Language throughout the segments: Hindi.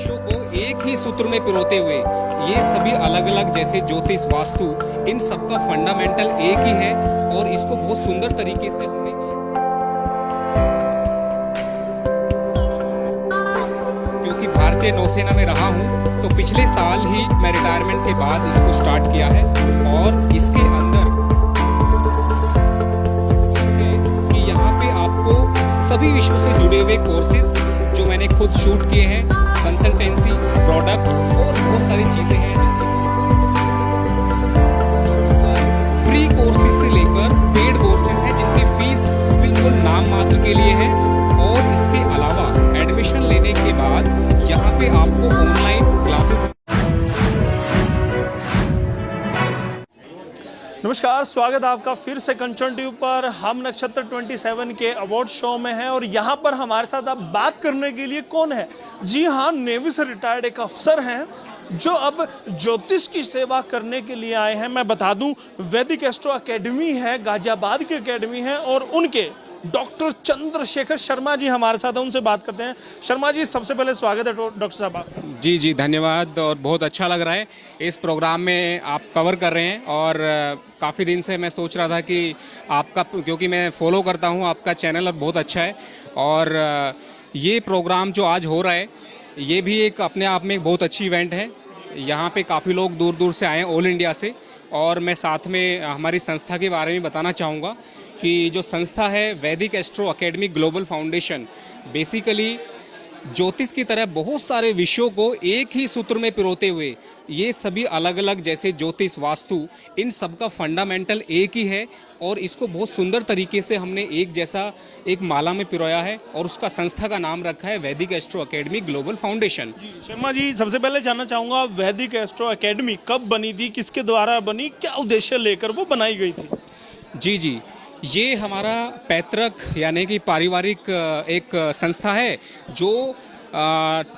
विषयों को एक ही सूत्र में पिरोते हुए ये सभी अलग अलग जैसे ज्योतिष वास्तु इन सब का फंडामेंटल एक ही है और इसको बहुत सुंदर तरीके से हमने क्योंकि भारतीय नौसेना में रहा हूँ तो पिछले साल ही मैं रिटायरमेंट के बाद इसको स्टार्ट किया है और इसके अंदर कि यहाँ पे आपको सभी विषयों से जुड़े हुए कोर्सेज जो मैंने खुद शूट किए हैं, कंसल्टेंसी, प्रोडक्ट और बहुत सारी चीजें हैं जैसे फ्री कोर्सेज से लेकर पेड कोर्सेज हैं जिनकी फीस बिल्कुल नाम मात्र के लिए है और इसके अलावा एडमिशन लेने के बाद यहाँ पे आपको ऑनलाइन क्लासेस। नमस्कार, स्वागत है आपका फिर से कंचन ट्यूब पर। हम नक्षत्र 27 के अवार्ड शो में हैं और यहाँ पर हमारे साथ आप बात करने के लिए कौन है? जी हाँ, नेवी से रिटायर्ड एक अफसर हैं जो अब ज्योतिष की सेवा करने के लिए आए हैं। मैं बता दूं, वैदिक एस्ट्रो एकेडमी है, गाजियाबाद की एकेडमी है और उनके डॉक्टर चंद्रशेखर शर्मा जी हमारे साथ हैं, उनसे बात करते हैं। शर्मा जी, सबसे पहले स्वागत है डॉक्टर साहब। जी धन्यवाद और बहुत अच्छा लग रहा है इस प्रोग्राम में आप कवर कर रहे हैं और काफ़ी दिन से मैं सोच रहा था कि आपका, क्योंकि मैं फॉलो करता हूं आपका चैनल और बहुत अच्छा है और ये प्रोग्राम जो आज हो रहा है ये भी एक अपने आप में एक बहुत अच्छी इवेंट है। यहाँ पे काफ़ी लोग दूर दूर से आए हैं, ऑल इंडिया से। और मैं साथ में हमारी संस्था के बारे में बताना चाहूँगा कि जो संस्था है Vaidik Astro Academy Global foundation basically ज्योतिष की तरह बहुत सारे विषयों को एक ही सूत्र में पिरोते हुए ये सभी अलग अलग जैसे ज्योतिष वास्तु इन सब का फंडामेंटल एक ही है और इसको बहुत सुंदर तरीके से हमने एक जैसा एक माला में पिरोया है और उसका संस्था का नाम रखा है Vaidik Astro Academy Global Foundation. Sharma ji, सबसे पहले जानना चाहूँगा, वैदिक एस्ट्रो एकेडमी कब बनी थी, किसके द्वारा बनी, क्या उद्देश्य लेकर वो बनाई गई थी? जी, ये हमारा पैतृक यानी कि पारिवारिक एक संस्था है जो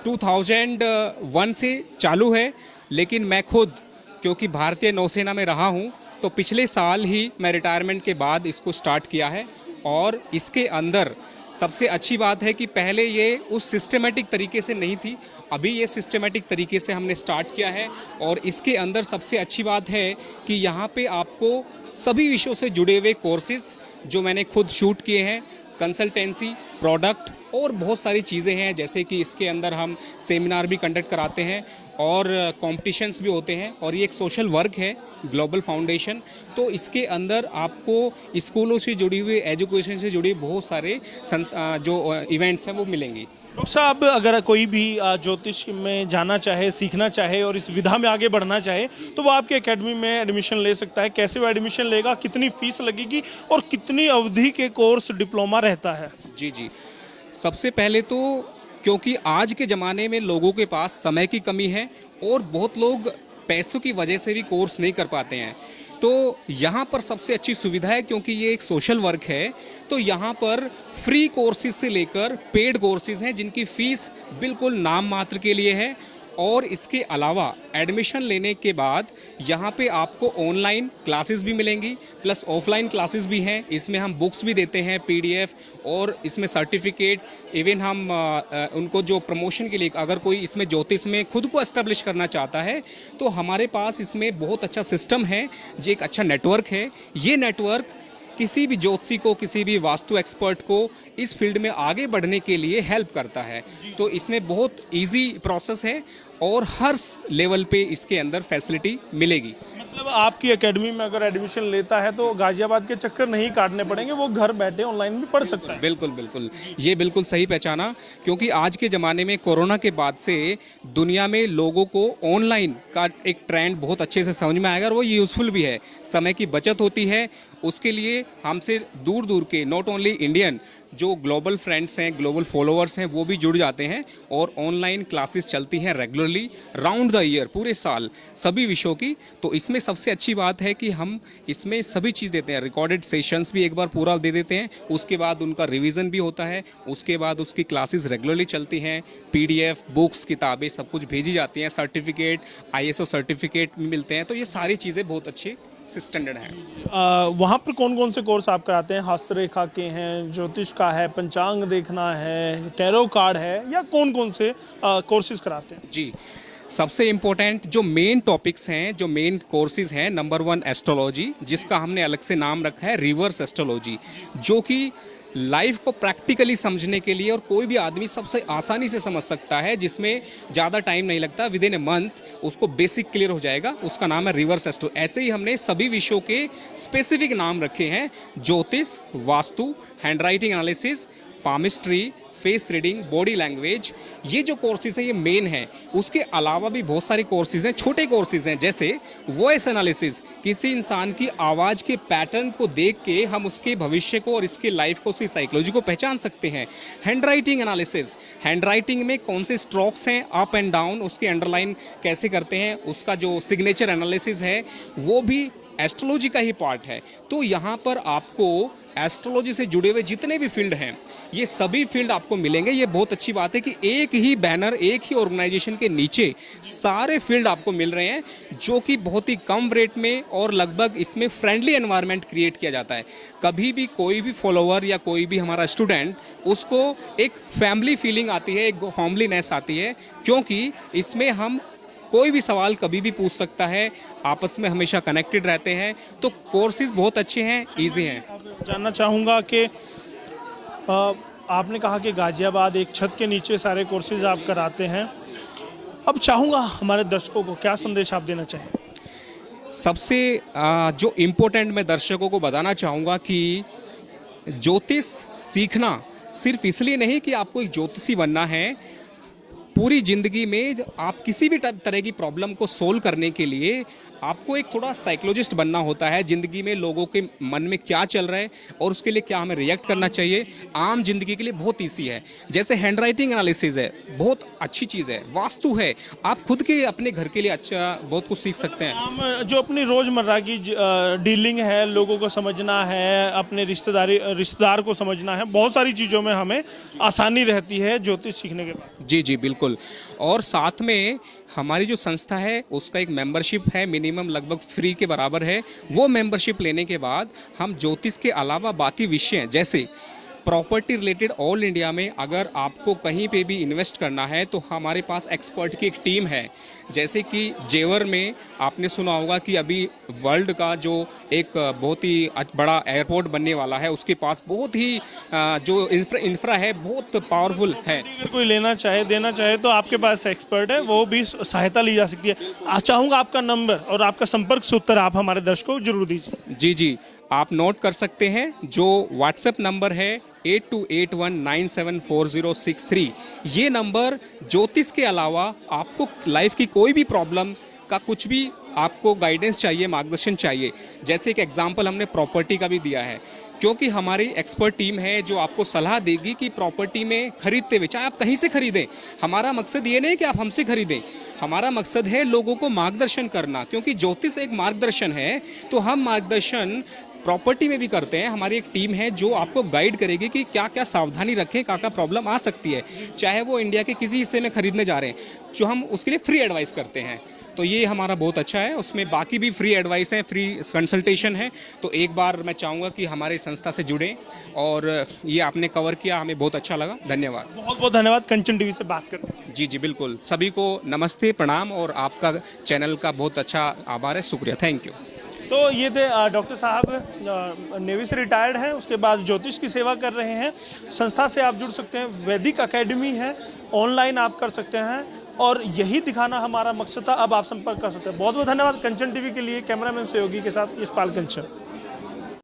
2001 से चालू है, लेकिन मैं खुद क्योंकि भारतीय नौसेना में रहा हूँ तो पिछले साल ही मैं रिटायरमेंट के बाद इसको स्टार्ट किया है और इसके अंदर सबसे अच्छी बात है कि पहले ये उस सिस्टमेटिक तरीके से नहीं थी, अभी ये सिस्टमेटिक तरीके से हमने स्टार्ट किया है और इसके अंदर सबसे अच्छी बात है कि यहाँ पे आपको सभी विषयों से जुड़े हुए कोर्सेज जो मैंने खुद शूट किए हैं, कंसल्टेंसी, प्रोडक्ट और बहुत सारी चीज़ें हैं जैसे कि इसके अंदर हम सेमिनार भी कंडक्ट कराते हैं और कॉम्पिटिशन्स भी होते हैं और ये एक सोशल वर्क है ग्लोबल फाउंडेशन। तो इसके अंदर आपको स्कूलों से जुड़ी हुई, एजुकेशन से जुड़ी बहुत सारे जो इवेंट्स हैं वो मिलेंगी। डॉक्टर साहब, अगर कोई भी ज्योतिष में जाना चाहे, सीखना चाहे और इस विधा में आगे बढ़ना चाहे तो वो आपके एकेडमी में एडमिशन ले सकता है। कैसे वो एडमिशन लेगा, कितनी फीस लगेगी और कितनी अवधि के कोर्स डिप्लोमा रहता है? जी, सबसे पहले तो क्योंकि आज के ज़माने में लोगों के पास समय की कमी है और बहुत लोग पैसों की वजह से भी कोर्स नहीं कर पाते हैं, तो यहाँ पर सबसे अच्छी सुविधा है क्योंकि ये एक सोशल वर्क है। तो यहाँ पर फ्री कोर्सेज से लेकर पेड कोर्सेज हैं जिनकी फ़ीस बिल्कुल नाम मात्र के लिए है और इसके अलावा एडमिशन लेने के बाद यहाँ पे आपको ऑनलाइन क्लासेस भी मिलेंगी प्लस ऑफलाइन क्लासेस भी हैं। इसमें हम बुक्स भी देते हैं, पीडीएफ और इसमें सर्टिफिकेट। इवन हम उनको जो प्रमोशन के लिए अगर कोई इसमें ज्योतिष में खुद को एस्टेब्लिश करना चाहता है तो हमारे पास इसमें बहुत अच्छा सिस्टम है, जो एक अच्छा नेटवर्क है। ये नेटवर्क किसी भी ज्योतिषी को, किसी भी वास्तु एक्सपर्ट को इस फील्ड में आगे बढ़ने के लिए हेल्प करता है। तो इसमें बहुत इजी प्रोसेस है और हर लेवल पे इसके अंदर फैसिलिटी मिलेगी। मतलब आपकी एकेडमी में अगर एडमिशन लेता है तो गाजियाबाद के चक्कर नहीं काटने पड़ेंगे, वो घर बैठे ऑनलाइन भी पढ़ सकता है। बिल्कुल, ये बिल्कुल सही पहचाना क्योंकि आज के ज़माने में कोरोना के बाद से दुनिया में लोगों को ऑनलाइन का एक ट्रेंड बहुत अच्छे से समझ में आएगा और वो यूज़फुल भी है। समय की बचत होती है, उसके लिए हमसे दूर दूर के नॉट ओनली इंडियन जो ग्लोबल फ्रेंड्स हैं, ग्लोबल फॉलोअर्स हैं, वो भी जुड़ जाते हैं और ऑनलाइन क्लासेस चलती हैं रेगुलरली राउंड द ईयर, पूरे साल सभी विषयों की। तो इसमें सबसे अच्छी बात है कि हम इसमें सभी चीज़ देते हैं, रिकॉर्डेड सेशंस भी एक बार पूरा दे देते हैं, उसके बाद उनका रिवीजन भी होता है, उसके बाद उसकी क्लासेस रेगुलरली चलती हैं, पीडीएफ, बुक्स, किताबें सब कुछ भेजी जाती हैं, सर्टिफिकेट, आईएसओ सर्टिफिकेट भी मिलते हैं। तो ये सारी चीज़ें बहुत अच्छी स्टैंडर्ड हैं। वहाँ पर कौन कौन से कोर्स आप कराते हैं? हस्तरेखा के हैं, ज्योतिष का है, पंचांग देखना है, टैरो कार्ड है, या कौन कौन से कोर्सेज कराते हैं? जी, सबसे इम्पोर्टेंट जो मेन टॉपिक्स हैं, जो मेन कोर्सेज हैं, नंबर 1 एस्ट्रोलॉजी, जिसका हमने अलग से नाम रखा है रिवर्स एस्ट्रोलॉजी, जो कि लाइफ को प्रैक्टिकली समझने के लिए और कोई भी आदमी सबसे आसानी से समझ सकता है, जिसमें ज़्यादा टाइम नहीं लगता, विद इन ए मंथ उसको बेसिक क्लियर हो जाएगा। उसका नाम है रिवर्स एस्ट्रो। ऐसे ही हमने सभी विषयों के स्पेसिफिक नाम रखे हैं: ज्योतिष, vastu, handwriting analysis, palmistry, face reading, body language. ये जो कोर्सेज हैं ये मेन है। उसके अलावा भी बहुत सारे कोर्सेज हैं, छोटे कोर्सेज हैं, जैसे वॉइस एनालिसिस, किसी इंसान की आवाज़ के पैटर्न को देख के हम उसके भविष्य को और इसके लाइफ को, उसकी साइकोलॉजी को पहचान सकते हैं। Hand writing analysis, hand writing में कौन से स्ट्रोक्स हैं, अप एंड डाउन, उसके अंडरलाइन कैसे करते हैं, उसका जो सिग्नेचर एनालिसिस है वो भी एस्ट्रोलॉजी का ही पार्ट है। तो यहाँ पर आपको एस्ट्रोलॉजी से जुड़े हुए जितने भी फील्ड हैं ये सभी फील्ड आपको मिलेंगे। ये बहुत अच्छी बात है कि एक ही बैनर, एक ही ऑर्गेनाइजेशन के नीचे सारे फील्ड आपको मिल रहे हैं, जो कि बहुत ही कम रेट में और लगभग इसमें फ्रेंडली एनवायरनमेंट क्रिएट किया जाता है। कभी भी कोई भी फॉलोअर या कोई भी हमारा स्टूडेंट, उसको एक फैमिली फीलिंग आती है, एक होमलीनेस आती है, क्योंकि इसमें हम कोई भी सवाल कभी भी पूछ सकता है, आपस में हमेशा कनेक्टेड रहते हैं। तो कोर्सेज बहुत अच्छे हैं, इजी हैं। जानना चाहूँगा कि आपने कहा कि गाजियाबाद एक छत के नीचे सारे कोर्सेज आप कराते हैं। अब चाहूँगा हमारे दर्शकों को क्या संदेश आप देना चाहें? सबसे जो इम्पोर्टेंट मैं दर्शकों को बताना चाहूँगा कि ज्योतिष सीखना सिर्फ इसलिए नहीं कि आपको एक ज्योतिषी बनना है। पूरी ज़िंदगी में आप किसी भी तरह की प्रॉब्लम को सोल्व करने के लिए आपको एक थोड़ा साइकोलॉजिस्ट बनना होता है। ज़िंदगी में लोगों के मन में क्या चल रहा है और उसके लिए क्या हमें रिएक्ट करना चाहिए, आम जिंदगी के लिए बहुत ईजी है। जैसे हैंड राइटिंग एनालिसिस है, बहुत अच्छी चीज़ है। वास्तु है, आप खुद के अपने घर के लिए अच्छा बहुत कुछ सीख सकते हैं। हम जो अपनी रोज़मर्रा की डीलिंग है, लोगों को समझना है, अपने रिश्तेदार को समझना है, बहुत सारी चीज़ों में हमें आसानी रहती है ज्योतिष सीखने के बाद। जी जी बिल्कुल। और साथ में हमारी जो संस्था है उसका एक मेंबरशिप है, मिनिमम लगभग फ्री के बराबर है। वो मेंबरशिप लेने के बाद हम ज्योतिष के अलावा बाकी विषय जैसे प्रॉपर्टी रिलेटेड ऑल इंडिया में अगर आपको कहीं पे भी इन्वेस्ट करना है तो हमारे पास एक्सपर्ट की एक टीम है। जैसे कि जेवर में आपने सुना होगा कि अभी वर्ल्ड का जो एक बहुत ही बड़ा एयरपोर्ट बनने वाला है, उसके पास बहुत ही जो इंफ्रा है बहुत पावरफुल है। अगर कोई लेना चाहे, देना चाहे तो आपके पास एक्सपर्ट है, वो भी सहायता ली जा सकती है। चाहूँगा आपका नंबर और आपका संपर्क सूत्र आप हमारे दर्शकों को जरूर दीजिए। जी जी, आप नोट कर सकते हैं। जो व्हाट्सएप नंबर है 8281974063, ये नंबर ज्योतिष के अलावा आपको लाइफ की कोई भी प्रॉब्लम का कुछ भी आपको गाइडेंस चाहिए, मार्गदर्शन चाहिए। जैसे एक एग्जांपल हमने प्रॉपर्टी का भी दिया है, क्योंकि हमारी एक्सपर्ट टीम है जो आपको सलाह देगी कि प्रॉपर्टी में खरीदते हुए चाहे आप कहीं से खरीदें। हमारा मकसद ये नहीं कि आप हमसे खरीदें, हमारा मकसद है लोगों को मार्गदर्शन करना, क्योंकि ज्योतिष एक मार्गदर्शन है। तो हम मार्गदर्शन प्रॉपर्टी में भी करते हैं। हमारी एक टीम है जो आपको गाइड करेगी कि क्या क्या सावधानी रखें, क्या क्या प्रॉब्लम आ सकती है, चाहे वो इंडिया के किसी हिस्से में खरीदने जा रहे हैं, जो हम उसके लिए फ्री एडवाइस करते हैं। तो ये हमारा बहुत अच्छा है। उसमें बाकी भी फ्री एडवाइस है, फ्री कंसल्टेशन है। तो एक बार मैं चाहूँगा कि हमारे संस्था से जुड़ें, और ये आपने कवर किया, हमें बहुत अच्छा लगा। धन्यवाद, बहुत बहुत धन्यवाद कंचन टीवी से बात करते हैं। जी जी बिल्कुल। सभी को नमस्ते, प्रणाम, और आपका चैनल का बहुत अच्छा आभार है, शुक्रिया, थैंक यू। तो ये थे डॉक्टर साहब, नेवी से रिटायर्ड हैं, उसके बाद ज्योतिष की सेवा कर रहे हैं। संस्था से आप जुड़ सकते हैं, वैदिक एकेडमी है, ऑनलाइन आप कर सकते हैं, और यही दिखाना हमारा मकसद था। अब आप संपर्क कर सकते हैं। बहुत बहुत धन्यवाद कंचन टीवी के लिए। कैमरामैन सहयोगी के साथ यशपाल कंचन।